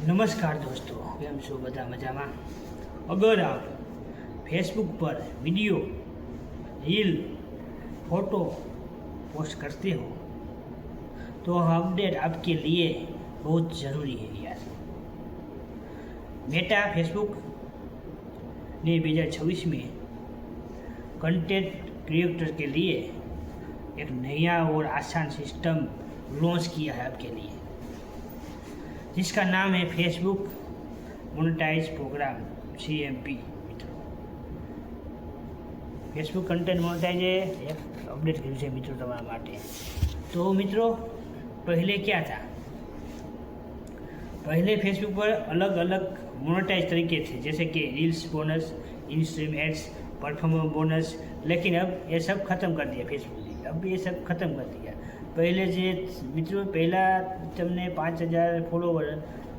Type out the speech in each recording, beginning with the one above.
નમસ્કાર દોસ્તો, કેમ છો બધા મજામાં? अगर आप फेसबुक पर वीडियो, रील, फोटो पोस्ट करते हो तो अपडेट आपके लिए बहुत ज़रूरी है यार। मेटा फेसबुक ने 2026 में कंटेंट क्रिएटर के लिए एक नया और आसान सिस्टम लॉन्च किया है आपके लिए, जिसका नाम है फेसबुक मोनेटाइज प्रोग्राम CMP। मित्रों, फेसबुक कंटेंट मोनेटाइजे एक अपडेट કર્યું છે મિત્રો તમારા માટે। તો મિત્રો, पहले क्या था? पहले फेसबुक पर अलग अलग मोनेटाइज तरीके थे, जैसे कि reels bonus, instream ads, performer bonus, लेकिन अब ये सब ख़त्म कर दिया फेसबुक ने। अब ये सब ख़त्म कर दिया। पहले जे मित्रों, पहला तमने 5000 फॉलोवर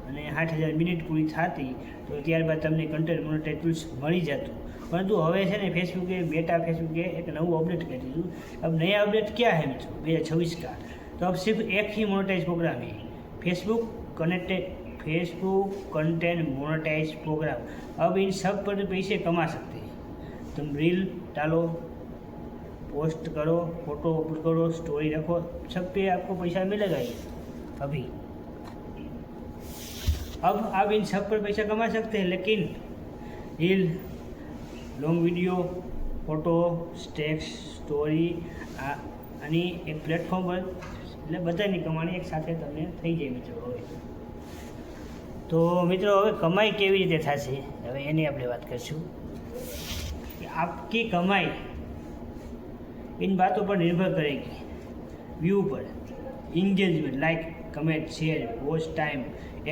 અને 8000 મિનિટ પૂરી થતી તો ત્યારબાદ તમને કન્ટેન્ટ મોનેટાઇઝ ટૂલ્સ મળી જતું, પરંતુ હવે છે ને फेसबुके मेटा फेसबुके एक नવું अपडेट कर દીધું। अब नया अपडेट क्या है मित्रों 2026 का? तो अब सिर्फ एक ही मोनेटाइज प्रोग्राम है, फेसबुक कंटेंट मोनेटाइज प्रोग्राम। अब इन सब पर पैसे कमा सकते हैं। तुम रील डालो, पोस्ट करो, फोटो अपलोड करो, स्टोरी रखो, सब पे आपको पैसा मिलेगा ही अभी। अब आप इन सब पर पैसा कमा सकते हैं, लेकिन reel, long video, photo, text, story અને એક પ્લેટફોર્મ પર એટલે બધાની કમાણી એક સાથે તમને થઈ જાય મિત્રો। હવે તો મિત્રો, હવે કમાઈ કેવી રીતે થશે હવે એની આપણે વાત કરીશું कि आपकी कमाई इन बातों पर निर्भर करेगी, व्यू पर, engagement, like, comment, share, watch time,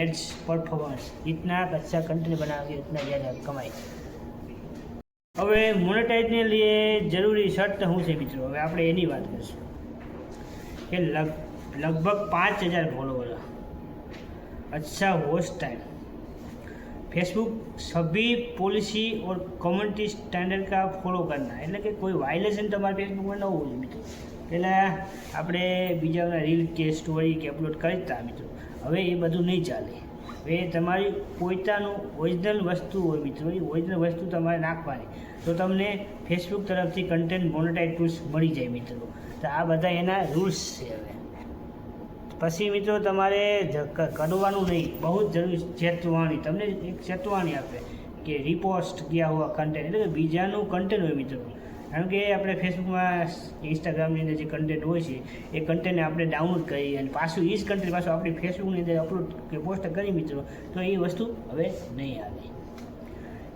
ads, performance. जितना अच्छा कंटेंट बनाओगे उतना ज़्यादा कमाई। હવે મોનેટાઇઝને लिए જરૂરી શરત શું છે મિત્રો? હવે આપણે એની વાત કરીશું કે लगभग 5000 फॉलोवर, अच्छा वॉच टाइम, फेसबुक सभी पॉलिसी और कम्युनिटी स्टैंडर्ड का फॉलो करना, એટલે કે કોઈ વાયોલેશન તમારા ફેસબુકમાં ન હોવું જોઈએ મિત્રો। પહેલાં આપણે બીજાના રીલ કે સ્ટોરી કે અપલોડ કરતા મિત્રો, હવે એ બધું નહીં ચાલે। હવે તમારી પોતાનું ઓરિજિનલ વસ્તુ હોય મિત્રો, એ ઓરિજિનલ વસ્તુ તમારે નાખવાની, તો તમને ફેસબુક તરફથી કન્ટેન્ટ મોનેટાઇઝ ટૂલ્સ મળી જાય મિત્રો। તો આ બધા એના રૂલ્સ છે। હવે પછી મિત્રો તમારે કરવાનું નહીં, બહુ જ જરૂરી ચેતવાણી, તમને એક ચેતવાણી આપે કે રિપોસ્ટ ગયા હોવા કન્ટેન્ટ, એટલે કે બીજાનું કન્ટેન્ટ હોય મિત્રો। કારણ કે આપણે ફેસબુકમાં, ઇન્સ્ટાગ્રામની અંદર જે કન્ટેન્ટ હોય છે એ કન્ટેન્ટને આપણે ડાઉનલોડ કરી અને પાછું એ જ કન્ટેન્ટ પાછું આપણી ફેસબુકની અંદર અપલોડ કે પોસ્ટ કરી મિત્રો, તો એ વસ્તુ હવે નહીં આવે।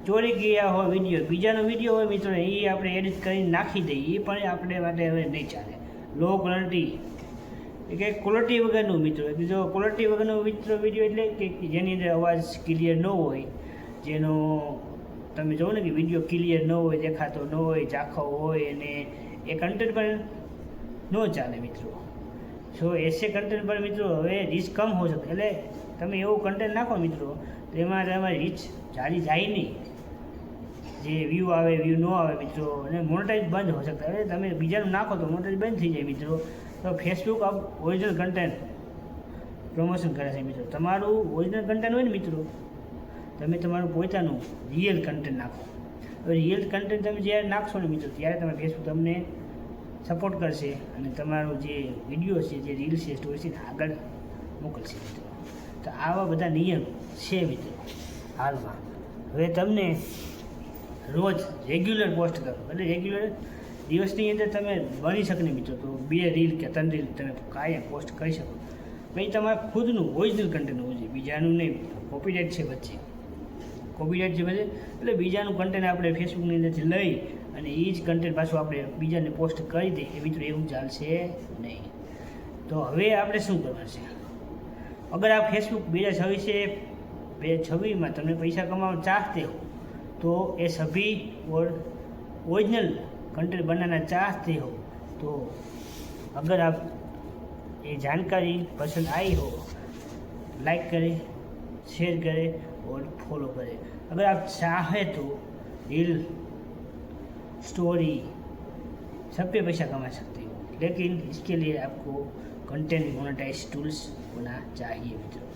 ચોરી ગયા હોય વિડીયો, બીજાનો વિડીયો હોય મિત્રો, એ આપણે એડિટ કરીને નાખી દઈએ, એ પણ આપણે માટે હવે નહીં ચાલે। લો ક્વોલિટી, કે ક્વોલિટી વગરનું મિત્રો, બીજો ક્વોલિટી વગરનો વિડીયો એટલે કે જેની અંદર અવાજ ક્લિયર ન હોય, જેનો તમે જોવો ને કે વિડીયો ક્લિયર ન હોય, દેખાતો ન હોય, ઝાંખો હોય, અને એ કન્ટેન્ટ પણ ન ચાલે મિત્રો। સો એસે કન્ટેન્ટ પર મિત્રો હવે રીચ કમ હો શકે, એટલે તમે એવું કન્ટેન્ટ નાખો મિત્રો તો એમાં તમારી રીચ જારી જાય નહીં, જે વ્યૂ આવે વ્યૂ ન આવે મિત્રો, અને મોનેટાઇઝ બંધ હો શકતા। હવે તમે બીજાનું નાખો તો મોનેટાઇઝ બંધ થઈ જાય મિત્રો। તો ફેસબુક अब ઓરિજિનલ કન્ટેન્ટ પ્રમોશન કરે છે મિત્રો। તમારું ઓરિજિનલ કન્ટેન્ટ હોય ને મિત્રો, તમે તમારું પોતાનું રિયલ કન્ટેન્ટ નાખો। હવે રિયલ કન્ટેન્ટ તમે જ્યારે નાખશો ને મિત્રો, ત્યારે તમે ફેસબુક તમને સપોર્ટ કરશે અને તમારું જે વિડીયો છે, જે રીલ છે, સ્ટોરી છે, આગળ મોકલશે મિત્રો। તો આવા બધા નિયમ છે મિત્રો હાલમાં। હવે તમને રોજ રેગ્યુલર પોસ્ટ કરો, એટલે રેગ્યુલર દિવસની અંદર તમે બની શકે ને મિત્રો, તો 2 રીલ કે 3 રીલ તમે કાયમ પોસ્ટ કરી શકો। પછી તમારે ખુદનું ઓરિજિનલ કન્ટેન્ટ હોવું જોઈએ, બીજાનું નહીં। કોપીરાઇટ છે વચ્ચે, કોપીરાઇટ છે વચ્ચે, એટલે બીજાનું કન્ટેન્ટ આપણે ફેસબુકની અંદરથી લઈ અને એ જ કન્ટેન્ટ પાછું આપણે બીજાને પોસ્ટ કરી દઈએ, એ મિત્રો એવું ચાલશે નહીં। તો હવે આપણે શું કરવાનું છે? અગર આ ફેસબુક 2026 में તમને પૈસા કમાવા ચાહતે हो तो ये सभी और ओरिजिनल कंटेंट बनाना चाहते हो, तो अगर आप ये जानकारी पसंद आई हो, लाइक करें, शेयर करें और फॉलो करें। अगर आप चाहें तो रील, स्टोरी सब पे पैसा कमा सकते हो, लेकिन इसके लिए आपको कंटेंट मोनेटाइज टूल्स होना चाहिए मित्रों।